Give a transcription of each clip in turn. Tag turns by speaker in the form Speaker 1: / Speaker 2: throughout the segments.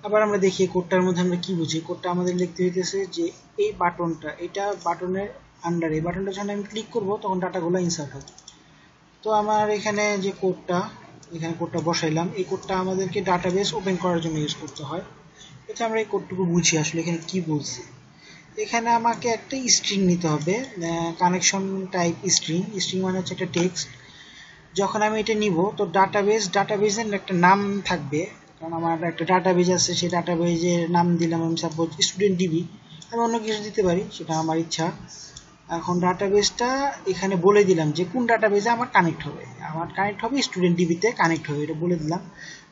Speaker 1: আবার আমরা দেখি কোডটার মধ্যে আমরা কি বুঝি। কোডটা আমাদের লিখতে হইতেছে যে এই বাটনটা, এটা বাটনের আন্ডারে, এই বাটনটা যখন আমি ক্লিক করব তখন ডাটাগুলো ইনসার্ট হবে। তো আমার এখানে যে কোডটা, এখানে কোডটা বসাইলাম, এই কোডটা আমাদেরকে ডাটাবেস ওপেন করার জন্য ইউজ করতে হয়। এটা আমরা এই কোডটুকু বুঝি আসলে এখানে কি বলছি। এখানে আমাকে একটা স্ট্রিং নিতে হবে, কানেকশন টাইপ স্ট্রিং। স্ট্রিং মানে হচ্ছে একটা টেক্সট। যখন আমি এটা নিব তো ডাটাবেজের একটা নাম থাকবে, কারণ আমার একটা ডাটাবেজ আছে, সেই ডাটাবেজের নাম দিলাম আমি সাপোজ স্টুডেন্ট ডিবি। আমি অন্য কিছু দিতে পারি, সেটা আমার ইচ্ছা। এখন ডাটাবেজটা এখানে বলে দিলাম যে কোন ডাটাবেজে আমার কানেক্ট হবে। আমার কানেক্ট হবে স্টুডেন্ট ডিবিতে কানেক্ট হবে, এটা বলে দিলাম।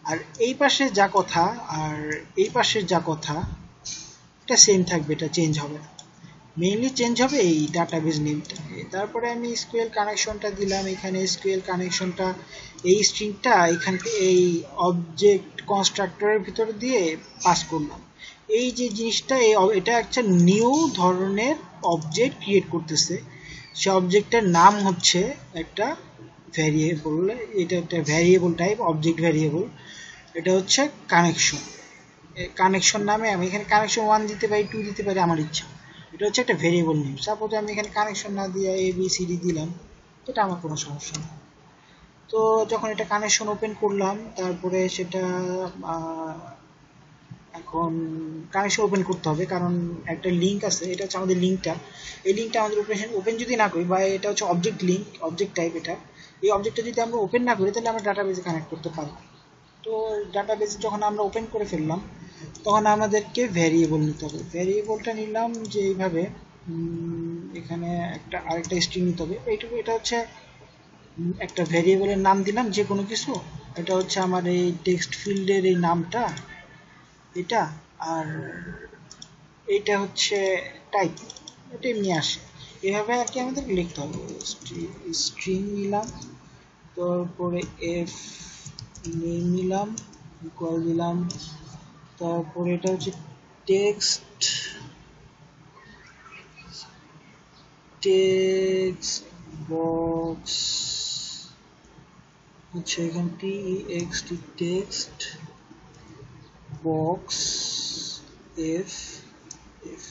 Speaker 1: আর এই পাশে যা কথা আর এই পাশের যা কথা এটা সেম থাকবে, এটা চেঞ্জ হবে না। মেইনলি চেঞ্জ হবে এই ডাটাবেজ নেমটা। তারপরে আমি এসকিউএল কানেকশনটা দিলাম। এখানে এসকিউএল কানেকশনটা এই স্ট্রিংটা এখানকে এই অবজেক্ট কনস্ট্রাক্টরের ভিতর দিয়ে পাস করলাম। এই যে জিনিসটা, এটা একটা নিউ ধরনের অবজেক্ট ক্রিয়েট করতেছে। সে অবজেক্টের নাম হচ্ছে একটা ভ্যারিয়েবল। এটা একটা ভ্যারিয়েবল টাইপ অবজেক্ট ভ্যারিয়েবল। এটা হচ্ছে কানেকশন। কানেকশন নামে আমি এখানে কানেকশন 1 দিতে পারি, 2 দিতে পারি, আমার ইচ্ছা। এটা হচ্ছে একটা ভেরিয়েবল নেম। সাপোজ আমি এখানে কানেকশন না দিয়ে ABCD দিলাম, এটা আমার কোনো সমস্যা নেই। তো যখন এটা কানেকশন ওপেন করলাম, তারপরে সেটা এখন কানেকশন ওপেন করতে হবে, কারণ একটা লিঙ্ক আছে, এটা হচ্ছে আমাদের লিঙ্কটা। এই লিঙ্কটা আমাদের ওপেন যদি না করি, বা এটা হচ্ছে অবজেক্ট লিঙ্ক, অবজেক্ট টাইপ এটা, এই অবজেক্টটা যদি আমরা ওপেন না করি তাহলে আমরা ডাটাবেজে কানেক্ট করতে পারবো। তো ডাটাবেস যখন আমরা ওপেন করে ফেললাম তখন আমাদেরকে ভ্যারিয়েবল নিতে হবে। ভ্যারিয়েবলটা নিলাম যে এইভাবে, এখানে একটা আরেকটা স্ট্রিং নিতে হবে। এইটুকু, এটা হচ্ছে একটা ভ্যারিয়েবলের নাম দিলাম যে কোনো কিছু। এটা হচ্ছে আমার এই টেক্সট ফিল্ডের এই নামটা এটা, আর এইটা হচ্ছে টাইপ, এটা এমনি আসে। এভাবে আর কি আমাদের লিখতে হবে। স্ট্রিং নিলাম, তারপরে এফ নেম নিলাম, ইকুয়াল দিলাম, তারপরে এটা হচ্ছে টেক্সট বক্স হচ্ছে এখানে TEXT text box F F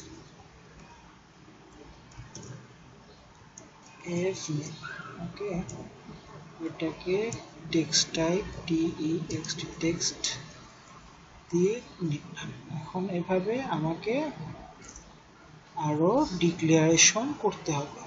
Speaker 1: F name. Okay, এটাকে টেক্সট টাইপ TEXT টেক্সট দিয়ে নিলাম। এখন এভাবে আমাকে আরো ডিক্লারেশন করতে হবে।